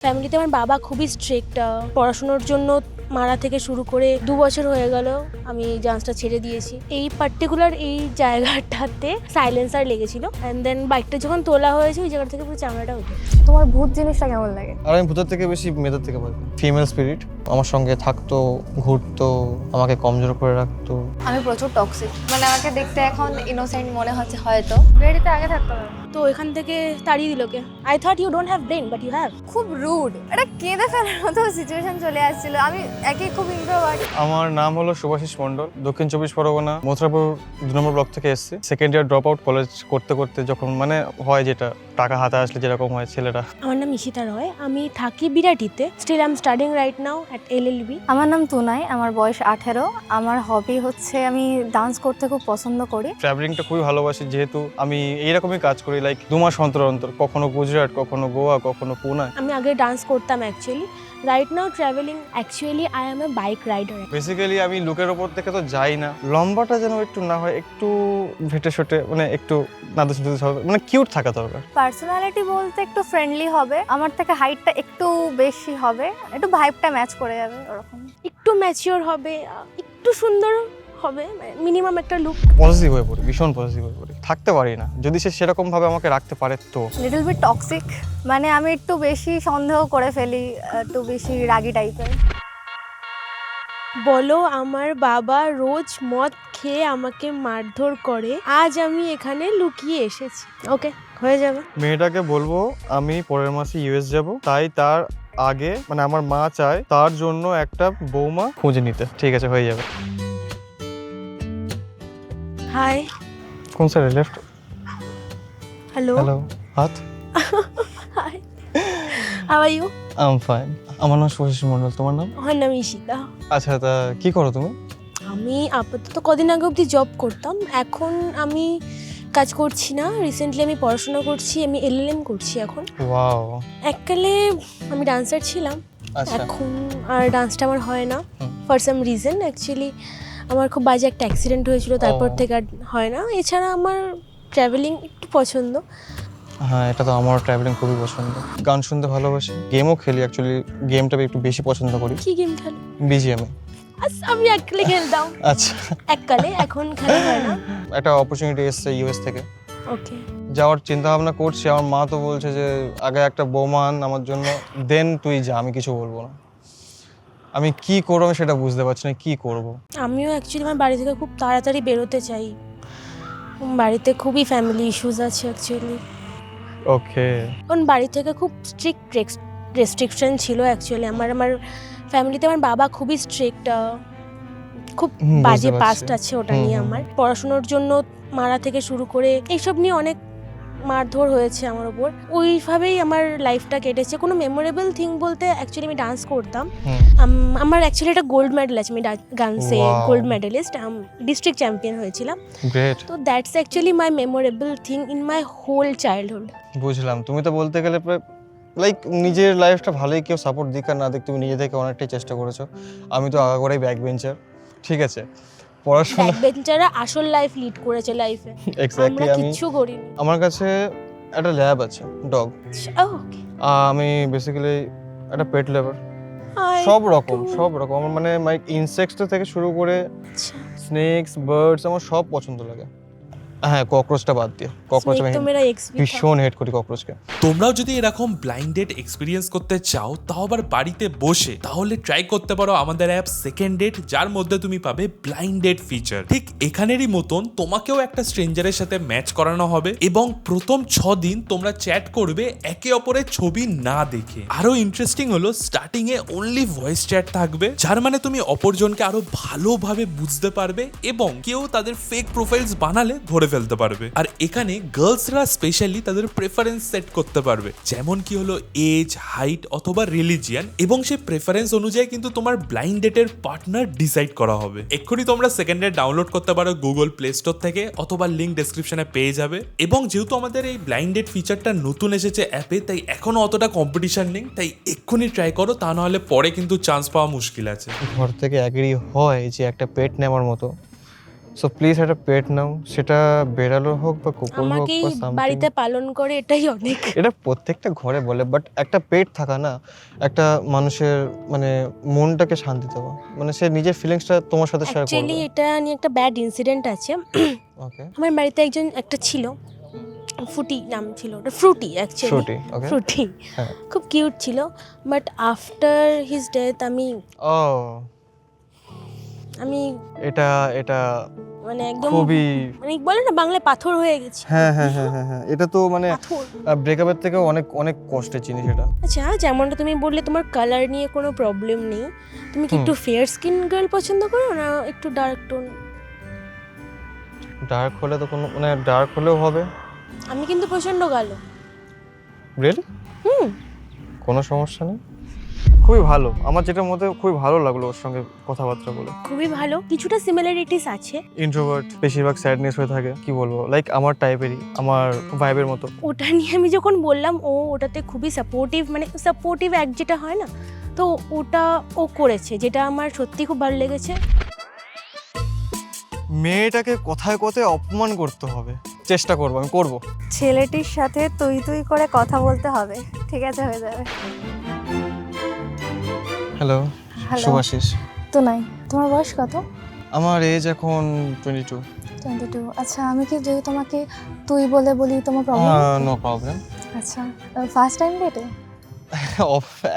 ফ্যামিলিতে আমার বাবা খুবই স্ট্রিক্ট, পড়াশোনার জন্য মারা থেকে শুরু করে 2 বছর হয়ে গেল আমি ডান্সটা ছেড়ে দিয়েছি। এই পার্টিকুলার এই জায়গাটাতে সাইলেন্সার লেগেছিল, অ্যান্ড দেন বাইকটা যখন তোলা হয়েছে ওই জায়গা থেকে পুরো চামড়াটা উঠে। তোমার ভূত জিনিসটা কেমন লাগে? আর আমি ভূতের থেকে বেশি মেয়েদের থেকে ভয় পাই। ফিমেল স্পিরিট আমার সঙ্গে থাকতো, ঘুরতো, আমাকে কমজোর করে রাখতো। আমি প্রচুর টক্সিক, মানে আমাকে দেখতে এখন ইনোসেন্ট মনে হচ্ছে হয়তো, রেডিতে আগে থাকতো না। তো এখান থেকে তাড়িয়ে দিল কে? I thought you don't have brain but you have. খুব রুড, এটা কেঁদে ফেলার মতো সিচুয়েশন চলে আসছিল। আমি একে খুব ইন্ট্রোভার্ট। আমার নাম হলো শুভাশিস মণ্ডল, দক্ষিণ 24 পরগনা মথুরাপুর 2 নম্বর ব্লক থেকে এসেছি। Second year drop out college করতে করতে যখন মানে হয় যেটা টাকা হাতে আসলে যেরকম হয় ছেলেরা। আমার নাম ঈশিতা রয়, আমি থাকি বিরাটিতে। Still I am studying right now at LLB। আমার নাম তুনাই, আমার বয়স 18। আমার হবি হচ্ছে আমি ডান্স করতে খুব পছন্দ করি। ট্রাভেলিংটা খুবই ভালোবাসি, যেহেতু আমি এইরকমই কাজ করি, লাইক 2 মাস অন্তর অন্তর, কখনো গুজরাট, কখনো গোয়া, কখনো পুনে। আমি আগে ডান্স করতাম actually. Right now travelling, actually I am a bike rider. Basically আমি লুকের ওপর থেকে তো যাই না, লম্বাটা যেন একটু না হয়, একটু ভেটে সোটে, মানে একটু নাদুস নাদুস হবে, মানে কিউট থাকা দরকার। পার্সোনালিটি বলতে একটু ফ্রেন্ডলি হবে, আমার থেকে হাইটটা একটু বেশি হবে, একটু ভাইবটা ম্যাচ করে যাবে ওরকম। একটু ম্যাচিওর হবে, একটু সুন্দর হবে, মিনিমাম একটা লুক। পজিটিভ হয়ে পড়ি, ভীষণ পজিটিভ হয়ে পড়ি, থাকতে পারি না। যদি সে সেরকম ভাবে আমাকে রাখতে পারে তো। লিটল বিট টক্সিক, মানে আমি একটু বেশি সন্দেহ করে ফেলি, একটু বেশি রাগী টাইপের। বলো, আমার বাবা রোজ মদ খেয়ে আমাকে মারধর করে, আজ আমি এখানে লুকিয়ে এসেছি। ওকে, হয়ে যাবে। মেয়েটাকে বলবো আমি পরের মাসে US যাব, তাই তার আগে মানে আমার মা চায় তার জন্য একটা বৌমা খুঁজে নিতে। ঠিক আছে, হয়ে যাবে। হাই। কোন সাইডে? লেফট? হ্যালো। হ্যালো, হাত। Hi, how are you? I am fine. আমার নাম শুভাশিস মণ্ডল, তোমার নাম? আমার নাম ঈশিতা। আচ্ছা, তা কি করো তুমি? আমি আপাতত কদিন আগে অবধি জব করতাম, এখন আমি কাজ করছি না। রিসেন্টলি আমি পড়াশোনা করছি, আমি LLM করছি এখন। ওয়াও। এককালে আমি ডান্সার ছিলাম, আচ্ছা, এখন আর ডান্সটা আমার হয় না হুম। For some reason. অ্যাকচুয়ালি আমার খুব বাজে একটা অ্যাক্সিডেন্ট হয়েছিল, তারপর ও। থেকে আর হয় না। এছাড়া আমার ট্রাভেলিং একটু পছন্দ। হ্যাঁ, এটা তো আমার ট্রাভেলিং খুবই পছন্দ। গান শুনতে ভালোবাসি, গেমও খেলি। অ্যাকচুয়ালি গেমটা একটু বেশি পছন্দ করি। কি গেম খেলো? BGMI। আচ্ছা, আমি এককালে খেলতাম। আচ্ছা, এককালে, এখন খেলা হয় না। একটা অপরচুনিটি এসছে US থেকে, ওকে। যাওয়ার চিন্তা ভাবনা করছি। আমার মা তো বলছে যে আগে একটা বৌমা আন আমার জন্য, দেন তুই যা, আমি কিছু বলবো না। আমি কি করবো আমি সেটা বুঝতে পারছি না, কি করব। আমিও অ্যাকচুয়ালি আমার বাড়ি থেকে খুব তাড়াতাড়ি বেরোতে চাই। বাড়িতে খুবই ফ্যামিলি ইস্যুস আছে অ্যাকচুয়ালি। ওকে। কারণ বাড়ি থেকে খুব স্ট্রিক্ট রেস্ট্রিকশন ছিল অ্যাকচুয়ালি। আমার ফ্যামিলিতে আমার বাবা খুবই স্ট্রিক্ট, খুব বুঝতে বাজে পারছি। পাস্ট আছে ওটা হুম, নিয়ে। হুম। আমার পড়াশোনার জন্য মারা থেকে শুরু করে এইসব নিয়ে অনেক মারধর হয়েছে আমার ওপর। ওইভাবেই আমার লাইফটা কেটেছে। কোনো মেমোরেবল থিং বলতে অ্যাকচুয়ালি আমি ডান্স করতাম। হুম। আমার অ্যাকচুয়ালি একটা গোল্ড মেডেল আছে, আমি ডান্সে Wow. Gold medalist, district champion হয়েছিলাম। গ্রেট। তো that's actually my memorable thing in my whole childhood. বুঝলাম। তুমি তো বলতে গেলে লাইক নিজের লাইফটা ভালোই, কেউ সাপোর্ট দিক আর না দিক, তুমি নিজে থেকে অনেকটাই চেষ্টা করেছো। আমি তো আগাগোড়াই ব্যাক বেঞ্চার। ঠিক আছে, পড়াশোনা ব্যাকবেঞ্চাররা আসল লাইফ লিড করেছে লাইফে, এক্স্যাক্টলি। আমরা আমি কিচ্ছু করিনি। আমার কাছে একটা ল্যাব আছে, ডগ। ওকে। আমি বেসিক্যালি একটা পেট লেভার। সব রকম আমার মানে ইনসেক্টস থেকে শুরু করে স্নেকস, বার্ডস আমার সব পছন্দ লাগে। হ্যাঁ, ককরোচটা বাদ দিয়ে। ককরোচ আমি তো মেরা এক্স ভীষণ হেট করি ককরোচকে। তোমরাও যদি এরকম ব্লাইন্ড ডেট এক্সপিরিয়েন্স করতে চাও, তাও আবার বাড়িতে বসে, তাহলে ট্রাই করতে পারো আমাদের অ্যাপ সেকেন্ড ডেট, যার মধ্যে তুমি পাবে ব্লাইন্ড ডেট ফিচার। ঠিক এখানেরই মতন তোমাকেও একটা স্ট্রেঞ্জারের সাথে ম্যাচ করানো হবে এবং প্রথম 6 দিন তোমরা চ্যাট করবে একে অপরের ছবি না দেখে। আরো ইন্টারেস্টিং হলো starting A only voice chat থাকবে, যার মানে তুমি অপরজনকে আরো ভালোভাবে বুঝতে পারবে এবং কেউ তাদের ফেক প্রোফাইলস বানালে ধরে ফেলতে পারবে। আর এখানে গার্লসরা স্পেশালি তাদের প্রেফারেন্স সেট করতে পারবে, যেমন কি হলো এজ, হাইট অথবা রিলিজিয়ান, এবং সেই প্রেফারেন্স অনুযায়ী কিন্তু তোমার ব্লাইন্ড ডেটের পার্টনার ডিসাইড করা হবে। এক্ষুনি তোমরা সেকেন্ড ডেট ডাউনলোড করতে পারো গুগল প্লে স্টোর থেকে, অথবা লিঙ্ক ডেসক্রিপশনে পেয়ে যাবে। এবং যেহেতু আমাদের এই ব্লাইন্ড ডেট ফিচারটা নতুন এসেছে অ্যাপে, তাই এখনো অতটা কম্পিটিশন নেই, তাই এক্ষুনি ট্রাই করো, তা নাহলে পরে কিন্তু চান্স পাওয়া মুশকিল আছে। ঘর থেকে অ্যাগ্রি হয় যে একটা পেট নেওয়ার মতো, সো প্লিজ একটা পেট নাও, সেটা বেড়ালো হোক বা কুকুর হোক আমাকেই বা something। বাড়িতে পালন করে এটাই অনেক। এটা প্রত্যেকটা ঘরে বলে, বাট একটা পেট থাকা না একটা মানুষের মানে মনটাকে শান্তি দেওয়া, মানে সে নিজের ফিলিংসটা তোমার সাথে শেয়ার অ্যাকচুয়ালি করবে। এটা নিয়ে একটা ব্যাড ইনসিডেন্ট আছে। ওকে, আমার বাড়িতে একটা ছিল, ফুটি নাম ছিল, ওটা ফ্রুটি অ্যাকচুয়ালি, ফ্রুটি, ওকে, ফ্রুটি, হ্যাঁ। খুব কিউট ছিল। বাট আফটার হিজ ডেথ আমি ও আমি এটা এটা মানে একদম খুবই, মানে বলে না বাংলায় পাথর হয়ে গেছি। হ্যাঁ হ্যাঁ হ্যাঁ হ্যাঁ হ্যাঁ, এটা তো মানে পাথর। ব্রেকআপের থেকে অনেক অনেক কষ্টের জিনিস এটা। আচ্ছা, যেমনটা তুমি বললে তোমার কালার নিয়ে কোনো প্রবলেম নেই, তুমি কি একটু ফেয়ার স্কিন গার্ল পছন্দ করো না একটু ডার্ক টোন? ডার্ক হলে তো কোনো মানে ডার্ক হলেও হবে। আমি কিন্তু প্রচন্ড কালো। রিয়েলি? হুম। কোনো সমস্যা নেই, খুবই ভালো। আমার যেটার মধ্যে খুবই ভালো লাগলো ওর সঙ্গে কথাবার্তা বলে। খুবই ভালো, কিছুটা সিমিলারিটিস আছে। ইন্ট্রোভার্ট, বেশিরভাগ স্যাডনেস হয়ে থাকে, কি বলবো, লাইক আমার টাইপেরই, আমার ভাইবের মতো। ওটা নিয়ে আমি যখন বললাম ওটাতে খুবই সাপোর্টিভ, মানে সাপোর্টিভ অ্যাক্ট যেটা হয় না, তো ওটা ও করেছে, যেটা আমার সত্যি খুব ভালো লেগেছে। মেয়েটাকে কথায় কথায় অপমান করতে হবে, চেষ্টা করবো, আমি করবো। ছেলেটির সাথে তুই তুই করে কথা বলতে হবে, ঠিক আছে, হয়ে যাবে। Hello, Hello. শুভাশিস। তো নাই, তোমার বয়স কত? আমার এজ এখন 22। 22। আচ্ছা, আমি কি যদি তোমাকে তুই বলে বলি তোমার প্রবলেম? No problem. আচ্ছা, ফার্স্ট টাইম ডেটে?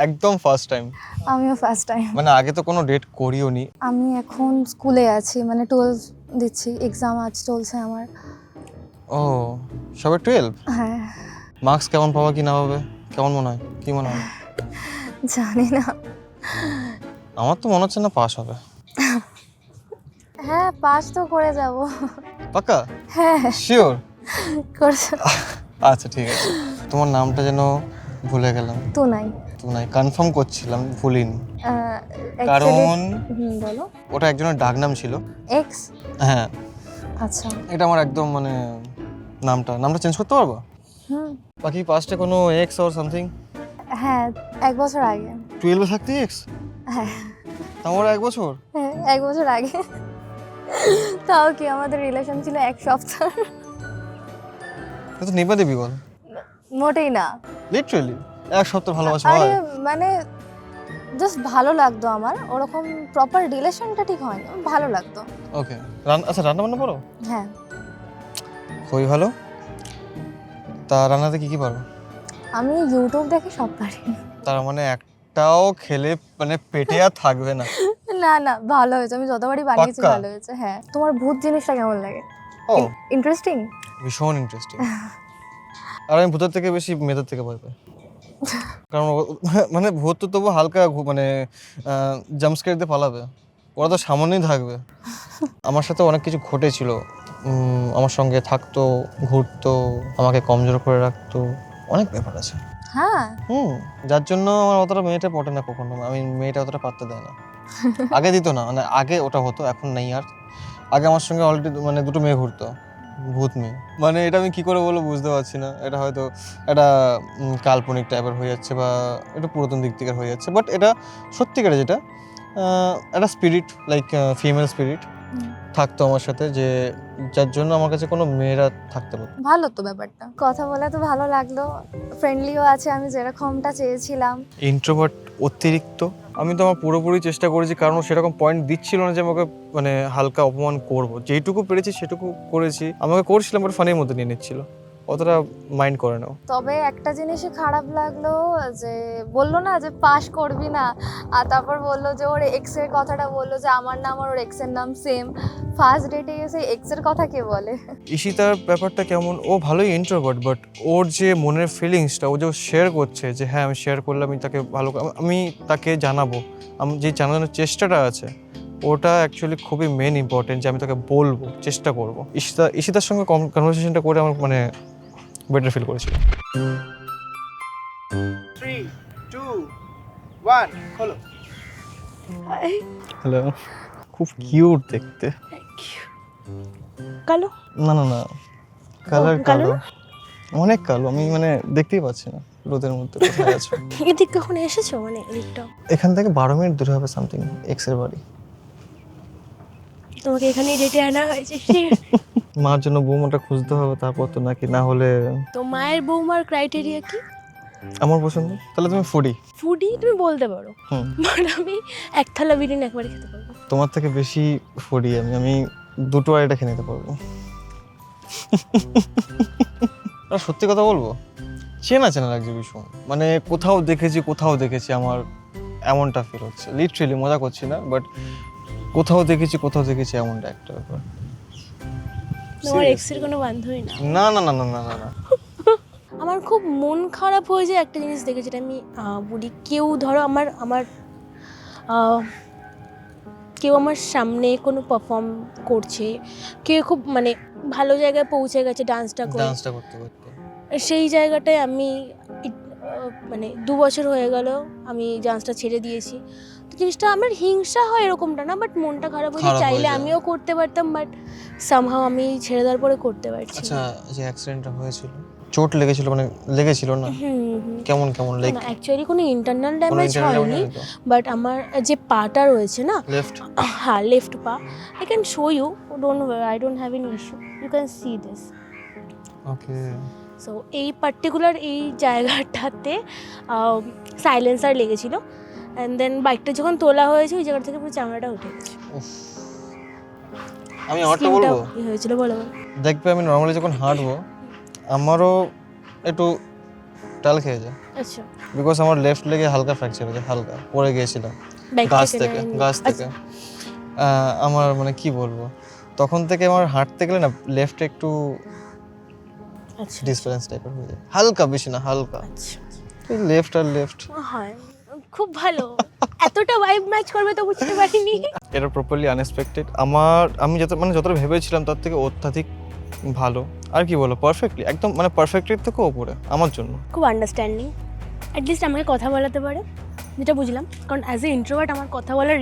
একদম ফার্স্ট টাইম। আমিও ফার্স্ট টাইম। মানে আগে তো কোনো ডেট করিও নি। আমি এখন স্কুলে আছি, মানে 12 দিচ্ছি, এক্সাম আজ চলছে আমার। ও, সবে 12? হ্যাঁ। মার্কস কেমন পাবা কি না পাবে কেমন মনে হয়, কি মনে হয়? জানি না। আমার তো মনে হচ্ছে না পাস হবে। হ্যাঁ, পাস তো করে যাব। পাক্কা? হ্যাঁ, শিওর? করছো। আচ্ছা ঠিক আছে। তোমার নামটা যেন ভুলে গেলাম। তো নাই। তো নাই, কনফার্ম করছিলাম, ভুলিনি। actually- কারণ বলো। ওটা একজনের ডাকনাম ছিল। এক্স? হ্যাঁ, আচ্ছা। এটা আমার একদম মানে নামটা চেঞ্জ করতে পারবো? হুম। বাকি পাস্টে কোনো এক্স অর সামথিং? হ্যাঁ, 1 বছর আগে। 12 থাকতে এক্স? হ্যাঁ, আমার 1 বছর? হ্যাঁ, 1 বছর আগে। তাও কি, আমাদের রিলেশন ছিল 1 সপ্তাহ। এটা তো নিবা দেবী বল। মোটেই না। লিটারালি 1 সপ্তাহ ভালোবাসা আরে হয়? মানে জাস্ট ভালো লাগতো আমার, ওরকম প্রপার রিলেশনটা ঠিক হয়নি, ভালো লাগতো। ওকে, আচ্ছা রান্না বান্না পারো? হ্যাঁ। খুবই ভালো। তা রান্নাতে কি কি পারো? আমি ইউটিউব দেখে সব পারি। তার মানে একটাও খেলে মানে পেটে আর থাকবে না। না না, ভালো হয়েছে, আমি যতবারই বানিয়েছি পাক্কা? ভালো হয়েছে। হ্যাঁ। তোমার ভূত জিনিসটা কেমন লাগে? ও, ইন্টারেস্টিং? ভীষণ ইন্টারেস্টিং। আর আমি ভূতের থেকে বেশি মেয়েদের থেকে ভয় পাই। কারণ মানে ভূত তো তবু হালকা মানে জাম্পস্কেয়ার দিয়ে পালাবে, ওরা তো সামনেই থাকবে। আমার সাথে অনেক কিছু ঘটেছিল, আমার সঙ্গে থাকতো, ঘুরতো, আমাকে কমজোর করে রাখতো, অনেক ব্যাপার আছে। হ্যাঁ। যার জন্য আমার অতটা মেয়েটা পটে না কখনো, আমি মেয়েটা অতটা পাত্তা দেয় না। আগে দিত না, মানে আগে ওটা হতো, এখন নেই আর। আগে আমার সঙ্গে অলরেডি মানে 2টো মেয়ে ঘুরতো, ভূত মেয়ে। মানে এটা আমি কি করে বলবো বুঝতে পারছি না, এটা হয়তো একটা কাল্পনিক টাইপের হয়ে যাচ্ছে বা একটু পুরাতন দিক থেকে হয়ে যাচ্ছে, বাট এটা সত্যিকারে যেটা একটা স্পিরিট, লাইক ফিমেল স্পিরিট থাকতো আমার সাথে, যে যার জন্য আমার কাছে কোনো মেয়েরা থাকতে পারতো। ভালো তো ব্যাপারটা, কথা বলে তো ভালো লাগলো, ফ্রেন্ডলিও আছে, আমি যেরকমটা চেয়েছিলাম। ইন্ট্রোভার্ট অতিরিক্ত, আমি তো আমার পুরোপুরি চেষ্টা করেছি, কারণ ও সেরকম পয়েন্ট দিচ্ছিল না যে আমাকে মানে হালকা অপমান করবো, যেইটুকু পেরেছি সেটুকু করেছি। আমাকে করছিলাম, বাট ফানির মধ্যে নিয়ে নিচ্ছিল, অতটা মাইন্ড করে নাও। তবে একটা জিনিসই খারাপ লাগলো, যে বললো না যে পাস করবি না, আর তারপর বললো যে ওর এক্স এর কথাটা বললো, যে আমার নাম আর ওর এক্স এর নাম সেম। ফার্স্ট ডেটে এসে এক্স এর কথা কে বলে? ঈশিতার ব্যাপারটা কেমন, ও ভালোই ইন্ট্রোভার্ট, বাট ওর যে মনের ফিলিংসটা ও যে শেয়ার করছে, যে হ্যাঁ আমি শেয়ার করলে আমি তাকে ভালো, আমি তাকে জানাবো, আমি যে জানানোর চেষ্টাটা আছে ওটা অ্যাকচুয়ালি খুবই মেন ইম্পর্টেন্ট, যে আমি তাকে বলবো, চেষ্টা করবো। ঈশিতার সঙ্গে কনভারসেশনটা করে আমার মানে বেটার ফিল করেছিল। 3, 2, 1, খোলো। হ্যালো, খুব কিউট দেখতে। কালো? না না না, কালার কালো কালো, অনেক কালো, আমি মানে দেখতেই পাচ্ছি না রোদের মধ্যে কোথায় আছো। এদিক কখন এসেছো, মানে এদিকটা? এখান থেকে 12 মিনিট দূরে হবে সামথিং, এক্স এর বাড়ি। তোমাকে এখানেই ডেটে আনা হয়েছে। মার জন্য বৌমাটা খুঁজতে হবে, তারপর তো নাকি, না হলে তো মায়ের বৌমার ক্রাইটেরিয়া কি? আমার পছন্দ। তাহলে তুমি ফুডি। ফুডি তুমি বলতে পারো, হুম। বাট আমি এক থালা বিরিয়ানি একবারে খেতে পারবো। তোমার থেকে বেশি ফুডি আমি দুটো আড়াইটা খেয়ে নিতে পারবো। আর সত্যি কথা বলবো, চেনা চেনা লাগছে ভীষণ, মানে কোথাও দেখেছি আমার এমনটা ফিল হচ্ছে। লিটারেলি মজা করছি না, বাট কোথাও দেখেছি এমনটা একটা ব্যাপার। তোমার এক্সের কোনো বান্ধবী না? না না না না না না না। আমার খুব মন খারাপ হয়ে যায় একটা জিনিস দেখে, যেটা আমি বলি, কেউ ধরো আমার কেউ আমার সামনে কোনো পারফর্ম করছে, কেউ খুব মানে ভালো জায়গায় পৌঁছে গেছে ডান্সটা করে, ডান্সটা করতে করতে সেই জায়গাটায় আমি মানে 2 বছর হয়ে গেল আমি ডান্সটা ছেড়ে দিয়েছি। তো জিনিসটা আমার হিংসা হয় এরকমটা না, বাট মনটা খারাপ হয়ে যায়। খারাপ হয়ে চাইলে যায়। আমিও করতে পারতাম, বাট সামহাও আমি ছেড়ে দেওয়ার পরে করতে পারছি আচ্ছা, না। যে অ্যাক্সিডেন্টটা হয়েছিল, চোট লেগেছিল, মানে লেগেছিল না? কেমন লাইক অ্যাকচুয়ালি কোনো ইন্টারনাল ড্যামেজ হয়নি, বাট আমার যে পাটা রয়েছে না, লেফট। হ্যাঁ লেফট পা, I can show you, I don't have an issue, you can see this. Okay. So এই পার্টিকুলার এই জায়গাটাতে সাইলেন্সার লেগেছিল, অ্যান্ড দেন বাইকটা যখন তোলা হয়েছে ওই জায়গা থেকে পুরো চামড়াটা উঠে গেছে। আমি আমারটা Skin টা বলবো, ই হয়েছিল, বলো বলো। দেখবে আমি নর্মালি যখন হাঁটবো আমারও একটু টাল খেয়ে যায়, আচ্ছা, বিকজ আমার লেফট লেগে হালকা ফ্র্যাকচার হয়েছে, হালকা পড়ে গিয়েছিলাম বাইক গাছ থেকে। আমার মানে কি বলবো, তখন থেকে আমার হাঁটতে গেলে না লেফটে একটু আচ্ছা ডিসব্যালেন্স টাইপের হয়ে যায়, হালকা, বেশি না হালকা। আচ্ছা, লেফট আর লেফট হয় খুব ভালো, এতটা ভাইব ম্যাচ করবে তো বুঝতে পারিনি। এটা প্রপারলি আনএক্সপেক্টেড। আমি যতটা ভেবেছিলাম তার থেকে অত্যাধিক ভালো। আর কি বলো, পারফেক্টলি, একদম মানে পারফেক্টের থেকেও ওপরে আমার জন্য। খুব আন্ডারস্ট্যান্ডিং, অ্যাটলিস্ট আমাকে কথা বলাতে পারে, যেটা বুঝলাম, কারণ অ্যাজ এ ইন্ট্রোভার্ট আমার কথা বলার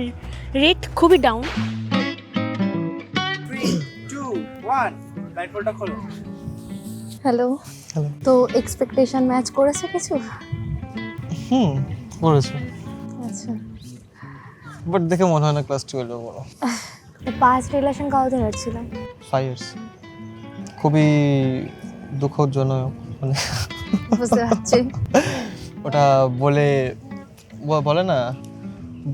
রেট খুবই ডাউন। 3, 2, 1, ব্লাইন্ডফোল্ডটা খোলো। হ্যালো। Hello. তো এক্সপেকটেশন ম্যাচ করেছে কিছু? বলেছো, আচ্ছা, বাট দেখে মনে হয় না ক্লাস 12 বড়। পাস্ট রিলেশন কতদিনের ছিল? 5 years। খুবই দুঃখজনক, মানে বুঝতে পারছি। ওটা বলে না,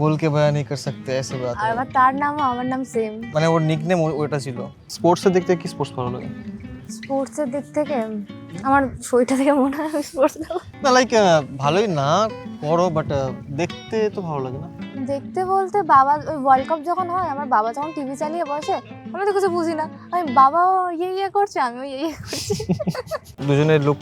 বলকে বয়ান नहीं कर सकते ऐसे बात আর है। আবার তার নামও আমার নাম সেম। মানে ওর নিকনেম ওটা ছিল। স্পোর্টসের দিক থেকে কি স্পোর্টস ভালো লাগে? স্পোর্টসের দিক থেকে আমার শরীরটা থেকে মনে হয় আমি স্পোর্টস না লাইক ভালোই না করো, বাট দেখতে তো ভালো লাগে না? দেখতে বলতে, বাবা ওই ওয়ার্ল্ড কাপ যখন হয়, আমার বাবা যখন টিভি চালিয়ে বসে, আমি তো কিছু বুঝি না, আমি বাবাও ইয়ে করছে, আমিও ইয়ে করছি। দুজনের লুক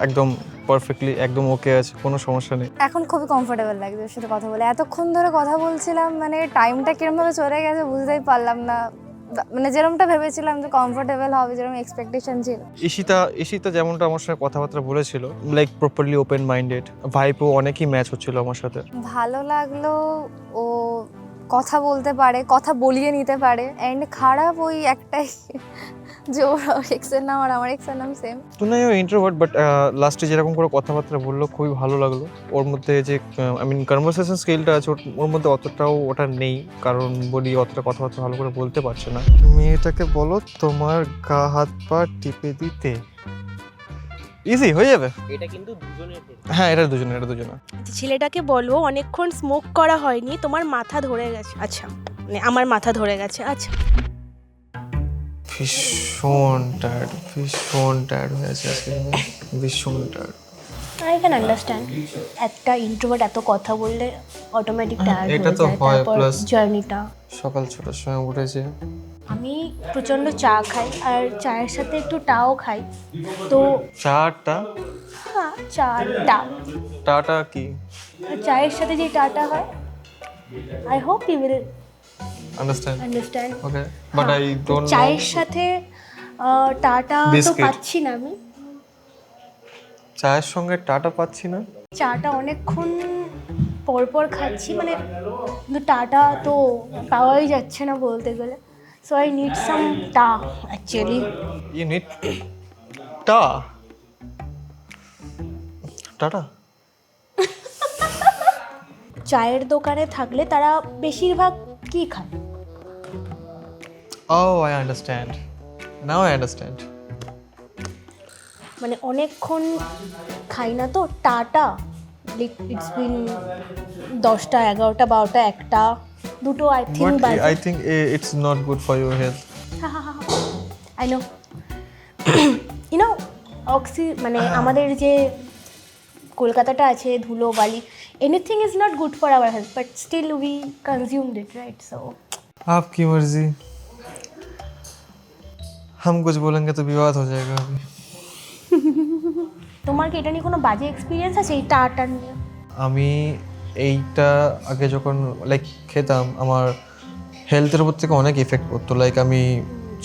একদম পারফেক্টলি একদম ওকে আছে, কোনো সমস্যা নেই। এখন খুবই কমফোর্টেবল লাগছে ওর সাথে কথা বলে। এতক্ষণ ধরে কথা বলছিলাম, মানে টাইমটা কিরমভাবে চলে গেছে বুঝতেই পারলাম না। মানে যেরকমটা ভেবেছিলাম যে কমফোর্টেবল হবে, যেরকম এক্সপেকটেশন ছিল। ঈশিতা যেমনটা আমার সঙ্গে কথাবার্তা বলেছিল, লাইক প্রপারলি ওপেন মাইন্ডেড, ভাইপও অনেকই ম্যাচ হচ্ছিল আমার সাথে। ভালো লাগলো, ও কথা বলতে পারে, কথা বলিয়ে নিতে পারে। অ্যান্ড খারাপ ওই একটাই যে ওর এক্সের নাম আর আমার এক্সের নাম সেম। তুমিও ইন্ট্রোভার্ট, বাট লাস্টে যেরকম করে কথাবার্তা বললো খুবই ভালো লাগলো। ওর মধ্যে যে কনভারসেশন স্কিলটা আছে ওর মধ্যে অতটাও ওটা নেই, কারণ বলি অতটা কথাবার্তা ভালো করে বলতে পারছে না। মেয়েটাকে বলো তোমার গা হাত পা টিপে দিতে, ইজি হয়ে যাবে। এটা কিন্তু দুজনের ক্ষেত্রে। হ্যাঁ, এটা দুজনে। ছেলেটাকে বলো অনেকক্ষণ স্মোক করা হয়নি, তোমার মাথা ধরে গেছে। আচ্ছা, মানে আমার মাথা ধরে গেছে। আচ্ছা, ভীষণ টায়ার্ড হয়েছে আজকে, ভীষণ টায়ার্ড। আই ক্যান আন্ডারস্ট্যান্ড, একটা ইন্ট্রোভার্ট এত কথা বললে অটোমেটিক টায়ার্ড এটা হয়ে তো যায়। হয়, তারপর plus জার্নিটা। সকাল 6টার সময় উঠেছে। আমি প্রচণ্ড চা খাই, আর চায়ের সাথে একটু টাও খাই। তো চাটা হ্যাঁ, চাটা, টাটা কি আর চায়ের সাথে যে টাটা হয়, I hope you will understand? Understand. Okay, but I don't know. চায়ের সাথে টাটা তো Biscuit. পাচ্ছি না আমি, চায়ের সঙ্গে টাটা পাচ্ছি না। চাটা অনেকক্ষণ পরপর খাচ্ছি, মানে কিন্তু টাটা তো পাওয়াই যাচ্ছে না বলতে গেলে। সো আই নিড সাম টা অ্যাকচুয়ালি। You need tata. চায়ের দোকানে থাকলে তারা বেশিরভাগ কি খায়? Oh, I understand. Now I understand. মানে অনেকক্ষণ খাই না তো টাটা, ইটস বিন 10টা 11টা 12টা 1টা 2টো আই থিঙ্ক But বাজে। I think it's not good for your health. I know you know মানে আমাদের যে কলকাতাটা আছে ধুলো বালি, anything is not good for our health but still we consumed it right. So आपकी मर्जी, हम कुछ बोलेंगे तो विवाद हो जाएगा अभी। তোমার কি এটা নিয়ে কোনো বাজে এক্সপিরিয়েন্স আছে এই টাটা নিয়ে? আমি এইটা আগে যখন লাইক খেতাম আমার হেলথের উপর থেকে অনেক এফেক্ট করতো। লাইক আমি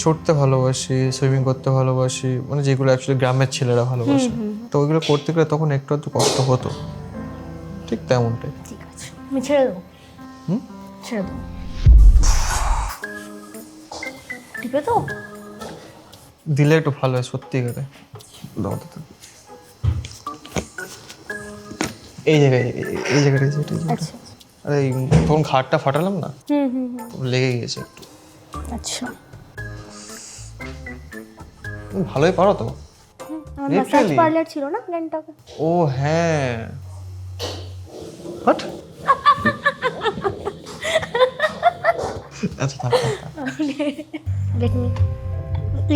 ছুটতে ভালোবাসি, সুইমিং করতে ভালোবাসি, মানে যেগুলো অ্যাকচুয়ালি গ্রামের ছেলেরা ভালোবাসে, তো ওইগুলো করতে গেলে তখন একটু একটু কষ্ট হতো, ঠিক তেমনটাই। ঠিক আছে, আমি ছেড়ে দেবো। হুম? ছেড়ে দেবো। টিপে তো দিলে একটু ভালো হয় সত্যি করে। দাও তো। এই জায়গায় এই জায়গাটা আচ্ছা আরে তখন ঘাটটা ফাটালাম না, লেগে গিয়েছে একটু। আচ্ছা, ভালোই পারো তো। আমার ম্যাসাজ পার্লার ছিল না গ্যাংটকে। ও হ্যাঁ, হোয়াট? আচ্ছা থাক। লেট মি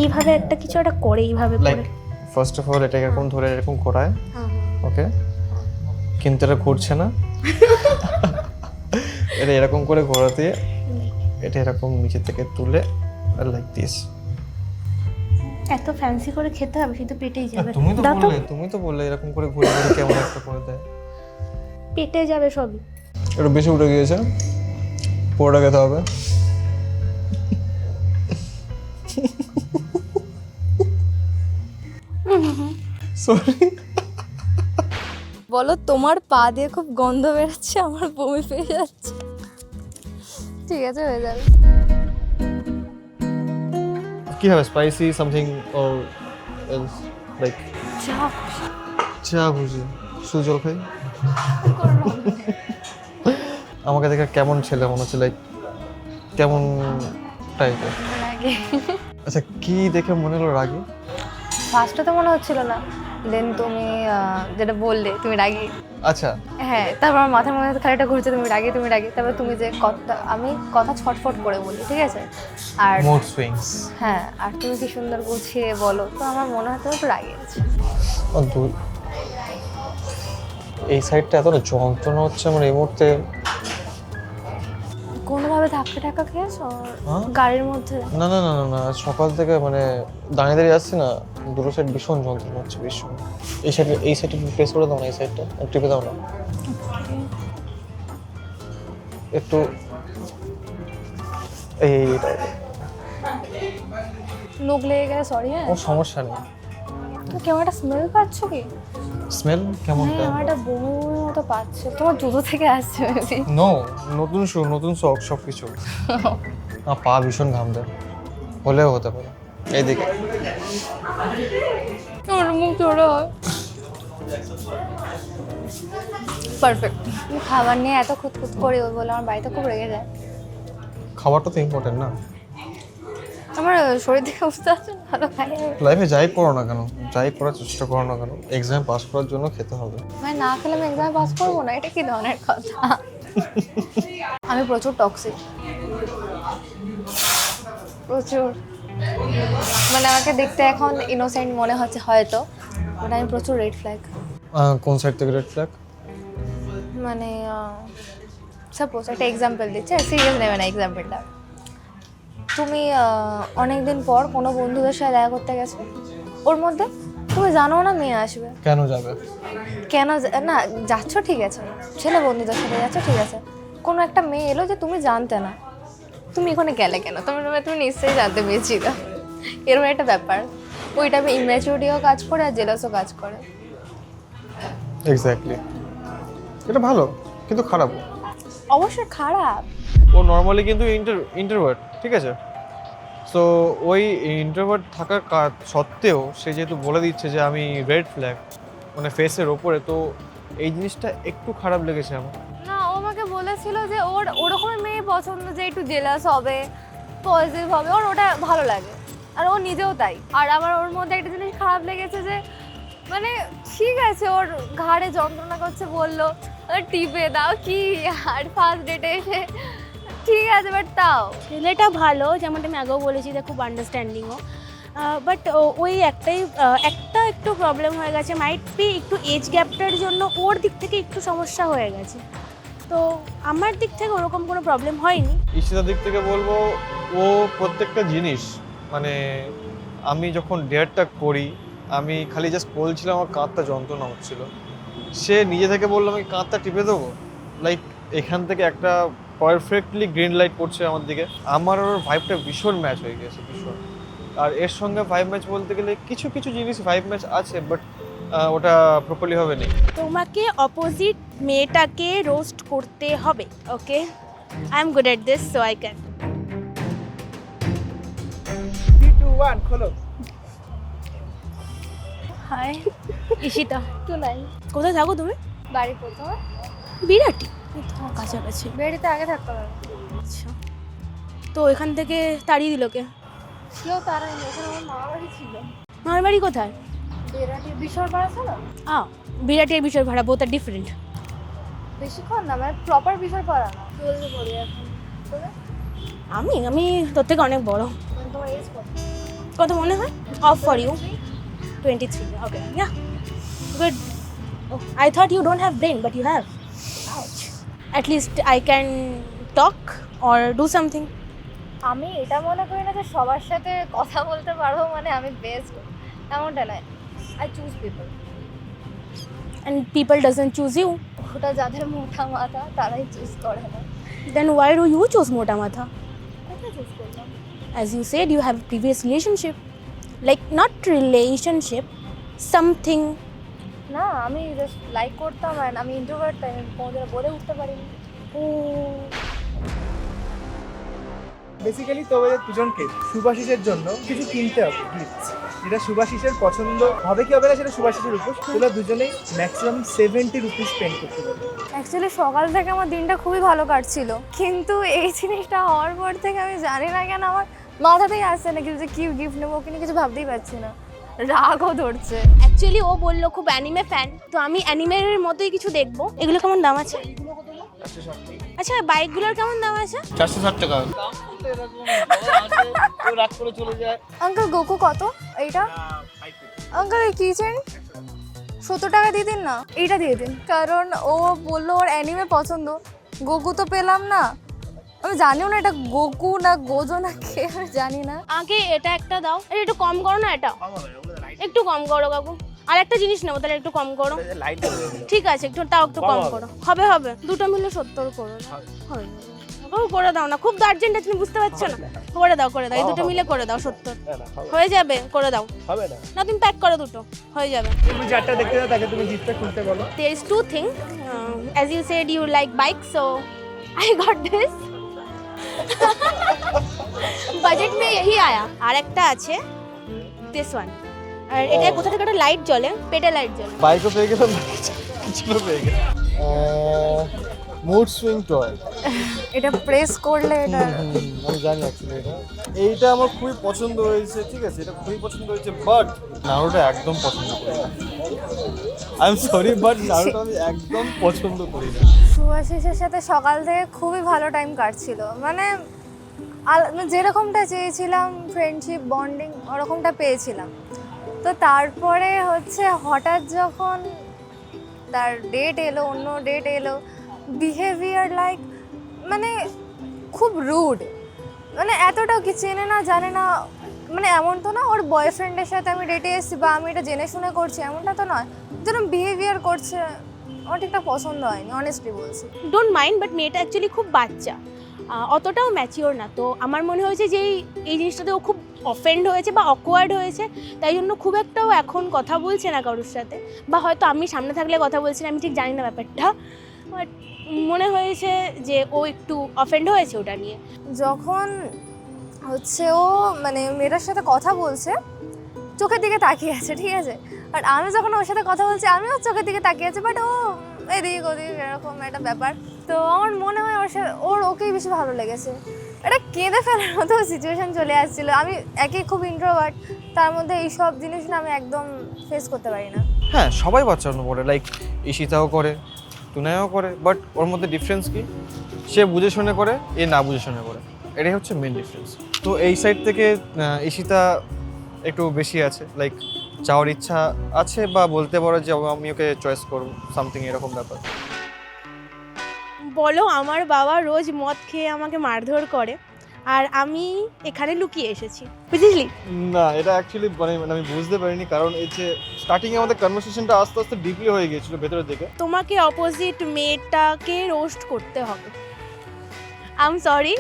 এইভাবে একটা কিছু একটা করে এইভাবে লাইক করে। ফার্স্ট অফ অল এটা এরকম ধরে এরকম করায়, ওকে, কিন্তু এটা ঘুরছে না। এটা এরকম করে ঘোরাতে এটা এরকম নিচে থেকে তুলে লাইক দিস। এত ফ্যান্সি করে খেতে হবে, শুধু পেটেই যাবে। তুমি তো বললে এরকম করে ঘুরে ঘুরে কেমন একটা করে দেয়। পেটে যাবে সবই। একটু বেশি উঠে গিয়েছে, পুরোটা খেতে হবে। সরি। বলো তোমার পা দিয়ে খুব গন্ধ বেরোচ্ছে, আমার বমি পেয়ে যাচ্ছে। ঠিক আছে, হয়ে যাবে। কি হবে, spicy something or else like চা বুঝি শুধু জল খাই? আমাকে দেখে কেমন ছেলে মনে হচ্ছে, লাইক কেমন টাইপের? আচ্ছা, কি দেখে মনে হলো রাগী? ফার্স্টে তো মনে হচ্ছিল না, দেন তুমি যেটা বললে তুমি রাগি, আচ্ছা হ্যাঁ, তারপর আমার মাথার মধ্যে খালিটা ঘুরছে তুমি রাগি তুমি রাগি, তারপর তুমি যে কথা, আমি কথা ছটফট করে বলি, ঠিক আছে, আর মুড সুইংস। হ্যাঁ, আর তুমি কি সুন্দর গুছিয়ে বলো, তো আমার মনে হয় তুমি একটু রাগি আছে। এই সাইডটা এতটা যন্ত্রণা হচ্ছে আমার এই মুহূর্তে। কোনোভাবে ধাক্কা টাক্কা খেয়েছো হ্যাঁ? গাড়ির মধ্যে? না না না না না, সকাল থেকে মানে দাঁড়িয়ে দাঁড়িয়ে আসছি না, দুটো সাইড ভীষণ যন্ত্রণা হচ্ছে ভীষণ। এই সাইডটা প্রেস করে দাও না, এই সাইডটা একটু টিপে দাও না একটু। এইটা লোক লেগে গেলে সরি। হ্যাঁ, ও সমস্যা নেই। তো কেমন একটা স্মেল পাচ্ছ কি? স্মেল কেমনটা? হ্যাঁ, আমার একটা বমির মতো পাচ্ছে, তোমার জুতো থেকে আসছে মেবি। নো, নতুন শু, নতুন সক, সব কিছু। পা ভীষণ ঘাম দেয়, হলেও হতে পারে। এইদিকে আমার মুখ জোড়ো হয়। পারফেক্ট। খাবার নিয়ে এত খুঁতখুত করি, ওই বলে আমার বাড়িতে খুব রেগে যায়। খাবারটা তো ইম্পর্টেন্ট না, আমার শরীর থেকে বুঝতে পারছো না, ভালো খাই। লাইফে যাই করো না কেন, যাই করার চেষ্টা করো না কেন, এক্সাম পাস করার জন্য খেতে হবে। মানে না খেলে আমি এক্সামে পাস করবো না, এটা কি ধরনের কথা? আমি প্রচুর টক্সিক, প্রচুর। মানে আমাকে দেখতে এখন ইনোসেন্ট মনে হচ্ছে হয়তো, বাট আমি প্রচুর রেড ফ্ল্যাগ। কোন সাইড থেকে রেড ফ্ল্যাগ? মানে সাপোজ একটা এক্সাম্পল দিচ্ছি, সিরিয়াস নেবে না এক্সাম্পলটা। তুমি অনেক দিন পর কোনো বন্ধুদের সাথে দেখা করতে গেছো, ওর মধ্যে তুমি জানো না মেয়ে আসবে, কেন যাবে? কেন না যাচ্ছ ঠিক আছে, ছেলে বন্ধুদের সাথে যাচ্ছ ঠিক আছে, কোনো একটা মেয়ে এলো যে তুমি জানতে না, তুমি এখানে গেলে কেন? তুমি নিশ্চয়ই জানতে পেরেছিল, এরকম একটা ব্যাপার। ওই টাইপে ইম্যাচুরিটিও কাজ করে আর জেলাসও কাজ করে। এক্স্যাক্টলি, এটা ভালো কিন্তু খারাপ। অবশ্যই খারাপ। ও নর্মালি কিন্তু ইন্ট্রোভার্ট, ঠিক আছে, সো ওই ইন্ট্রোভার্ট থাকার সত্ত্বেও সে যেহেতু বলে দিচ্ছে যে আমি রেড ফ্ল্যাগ মানে ফেসের ওপরে, তো এই জিনিসটা একটু খারাপ লেগেছে আমার। না, ও আমাকে বলেছিল যে ওর ওরকমের মেয়ে পছন্দ যে একটু জেলাস হবে, পজিটিভ হবে, ওর ওটা ভালো লাগে আর ও নিজেও তাই। আর আমার ওর মধ্যে একটা জিনিস খারাপ লেগেছে যে মানে ঠিক আছে ওর ঘাড়ে যন্ত্রণা করছে বললো টিপে দাও কি, আর ফার্স্ট ডেটে এসে ঠিক আছে, বাট তাও ছেলেটা ভালো, যেমন আমি আগেও বলেছি যে খুব আন্ডারস্ট্যান্ডিংও, বাট ওই একটা একটু প্রবলেম হয়ে গেছে, মাইট বি একটু এজ গ্যাপটার জন্য ওর দিক থেকে একটু সমস্যা হয়ে গেছে। তো আমার দিক থেকে ওরকম কোনো প্রবলেম হয়নি। ঈশিতার দিক থেকে বলবো ও প্রত্যেকটা জিনিস মানে আমি যখন ডেটটা করি আমি খালি জাস্ট বলছিলাম আমার কাঁধটা যন্ত্রণা হচ্ছিল, সে নিজে থেকে বললো আমি কাঁধটা টিপে দেবো, লাইক এখান থেকে একটা পারফেক্টলি গ্রিন লাইট পড়ছে আমার দিকে, আমার ওর ভাইবটা ভীষণ ম্যাচ হয়ে গেছে, ভীষণ। আর এর সঙ্গে ভাইব ম্যাচ বলতে গেলে কিছু কিছু জিনিস ভাইব ম্যাচ আছে, বাট ওটা প্রপারলি হবে না। তোমাকে অপোজিট মেয়েটাকে রোস্ট করতে হবে, okay? I am good at this, so I can. 3, 2, 1 খোলো। হাই ঈশিতা, তো নাই। কোথায় থাকো তুমি? বাড়ি প্রথমে বিরাটি, তোমার কাছাকাছি। বেড়িতে আগে থাকতে হবে, আচ্ছা, তো এখান থেকে তাড়িয়ে দিল কে? কেউ তারা এখানে আমার মা বাড়ি ছিল। মামার বাড়ি কোথায়? বেড়াটি বিশর ভাড়া ছিল, বিরাটি আর বিষয় ভাড়া বোথ আর ডিফারেন্ট। বেশিক্ষণ না, মানে প্রপার বিশর পাড়া না, 12 পড়ি এখন। তুমি? আমি তোর থেকে অনেক বড়। মানে তোমার এজ কত? কত মনে হয়? Off for you 23. Okay, yeah, good. Oh, I thought you don't have brain, but you have. Ouch. At least I can talk or do something. আমি এটা মনে করি না যে সবার সাথে কথা বলতে পারবো মানে আমি বেস্ট, এমনটা নয়। I choose people. And people doesn't choose you. ওটা যাদের মোটা মাথা তারাই চুজ করে না। Then why do you choose Mota Matha? কোথায় চুজ করলাম? As you said, you have a previous relationship. Like not relationship, something. না, আমি জাস্ট লাইক করতাম আর আমি ইন্ট্রোভার্ট, তাই আমি কোনোদিনও বলে উঠতে পারিনি। Oh. বেসিক্যালি তোমাদের দুজনকে শুভাশিসের জন্য কিছু কিনতে হবে গিফট, যেটা শুভাশিসের পছন্দ হবে কি হবে না সেটা শুভাশিসের উপর। তোমরা দুজনেই ম্যাক্সিমাম 70 রুপিস স্পেন্ড করতে পারবে। অ্যাকচুয়ালি সকাল থেকে আমার দিনটা খুবই ভালো কাটছিল, কিন্তু এই জিনিসটা হওয়ার পর থেকে আমি জানি না কেন আমার মাথাতেই আসছে না কিছু, যে কি গিফট নেবো কিনা কিছু ভাবতেই পারছি না, রাগও ধরছে। অ্যাকচুয়ালি ও বললো খুব অ্যানিমে ফ্যান, তো আমি অ্যানিমের মতোই কিছু দেখবো। এগুলো কেমন দাম আছে? আচ্ছা, বাইকগুলোর কেমন দাম আছে? 460 টাকা। রাত করে চলে যায়। আঙ্কেল গোকু কত এইটা? আঙ্কেল এই কিচেন 70 টাকা দিয়ে দিন না, এইটা দিয়ে দিন, কারণ ও বললো ওর অ্যানিমে পছন্দ। গোকু তো পেলাম না, আমি জানিও না এটা গোকু না গোজো না কে, আমি জানি না। আগে এটা একটা দাও, এটা একটু কম করো না, এটা একটু কম করো কাকু। আর একটা জিনিস নেবো, তাহলে একটু কম করো। ঠিক আছে, একটু তাও একটু কম করো। হবে দুটো মিলে 70 করো। হবে করে দাও না, খুব আর্জেন্ট আছে, তুমি বুঝতে পারছো না। করে দাও এই দুটো মিলে করে দাও 70 হয়ে যাবে, করে দাও। হবে না, না তুমি প্যাক করো, দুটো হয়ে যাবে। তুমি যারটা দেখতে দাও তাকে তুমি গিফটটা খুলতে বলো। There is two things. As you said, you like bikes, so I got this. Budget মে यही आया। আর একটা আছে this one, আর এটা কোথা থেকে একটা লাইট জ্বলে, পেটে লাইট জ্বলে। বাইকও পেয়ে গেলাম, কিছু পেয়ে গেলাম। মুড সুইং টয়, এটা প্রেস করলে এটা আমি জানি অ্যাকচুয়ালি এইটা আমার খুবই পছন্দ হয়েছে, ঠিক আছে, এটা খুবই পছন্দ হয়েছে, বাট নারুটো একদম পছন্দ করি না। I am sorry, but Naruto আমি একদম পছন্দ করি না। শুভাশিসের সাথে সকাল থেকে খুবই ভালো টাইম কাটছিল, মানে যেরকমটা চেয়েছিলাম ফ্রেন্ডশিপ বন্ডিং ওরকমটা পেয়েছিলাম। তো তারপরে হচ্ছে হঠাৎ যখন তার ডেট এলো, অন্য ডেট এলো, বিহেভিয়ার লাইক মানে খুব রুড, মানে এতটাও কি চেনে না জানে না, মানে এমন তো না ওর বয়ফ্রেন্ডের সাথে আমি ডেটে এসেছি বা আমি এটা জেনে শুনে করছি, এমনটা তো নয়। যেরকম বিহেভিয়ার করছে আমার ঠিকঠাক পছন্দ হয়নি, অনেস্টলি বলছি। ডোন্ট মাইন্ড, বাট মেয়েটা অ্যাকচুয়ালি খুব বাচ্চা, অতটাও ম্যাচিওর না। তো আমার মনে হয়েছে যে এই জিনিসটাতে ও খুব অফেন্ড হয়েছে বা অকওয়ার্ড হয়েছে, তাই জন্য খুব একটাও এখন কথা বলছে না কারোর সাথে, বা হয়তো আমি সামনে থাকলে কথা বলছি না, আমি ঠিক জানি না ব্যাপারটা, বাট মনে হয়েছে যে ও একটু অফেন্ড হয়েছে ওটা নিয়ে। যখন হচ্ছে ও মানে মেয়েটার সাথে কথা বলছে চোখের দিকে তাকিয়ে আছে, ঠিক আছে, আর আমি যখন ওর সাথে কথা বলছি আমিও চোখের দিকে তাকিয়ে আছি, বাট ও এদিক ওদিক এরকম একটা ব্যাপার। তো আমার মনে হয় ওর সাথে ওকেই বেশি ভালো লেগেছে, এটা কেঁদে ফেলার মতো সিচুয়েশন চলে আসছিল। আমি একে খুব ইন্ট্রোভার্ট, তার মধ্যে এইসব জিনিস না আমি একদম ফেস করতে পারি না। হ্যাঁ সবাই বাচ্চার মতো করে, লাইক ঈশিতাও করে, তুনায়াও করে, বাট ওর মধ্যে ডিফারেন্স কি, সে বুঝে শুনে করে, এ না বুঝে শুনে করে, এটাই হচ্ছে মেন ডিফারেন্স। তো এই সাইড থেকে ঈশিতা একটু বেশি আছে, লাইক যাওয়ার ইচ্ছা আছে, বা বলতে পারো যে আমি ওকে চয়েস করবো সামথিং এরকম ব্যাপার। বলো, আমার বাবা রোজ মদ খেয়ে আমাকে মারধর করে, আর আমি এখানে লুকিয়ে এসেছি, বুঝলি? না এটা অ্যাকচুয়ালি মানে আমি বুঝতে পারিনি, কারণ এই যে স্টার্টিংয়ে আমাদের কনভারসেশনটা আস্তে আস্তে ডিপলি হয়ে গিয়েছিল ভেতরের দিকে। তোমাকে অপোজিট মেয়েটাকে রোস্ট করতে হবে। আই এম সরি,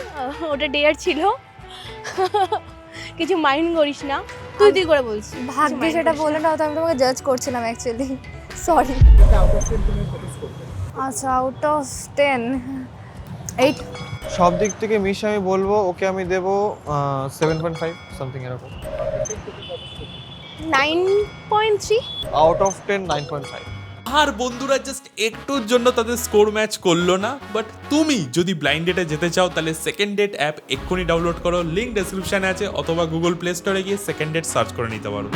ওটা ডেয়ার ছিল। কিছু মাইন্ড করিস না, তুই করে বলছি। ভাগ্যে সেটা বলে না, তো আমি তোমাকে জাজ করছিলাম অ্যাকচুয়ালি, সরি। আউট অফ 10 তুমি কত স্কোর দেবে? আচ্ছা, আউট অফ 10 8। সব দিক থেকে মিশে আমি বলবো ওকে আমি দেবো 7.5 সামথিং এরকম। 9.3। Out of 10 9.5। আর বন্ধুরা জাস্ট একটুর জন্য তাদের স্কোর ম্যাচ করলো না। বাট তুমি যদি ব্লাইন্ড ডেটে যেতে চাও তাহলে সেকেন্ড ডেট অ্যাপ এক্ষুনি ডাউনলোড করো, লিঙ্ক ডেসক্রিপশনে আছে, অথবা গুগল প্লে স্টোরে গিয়ে সেকেন্ড ডেট সার্চ করে নিতে পারো।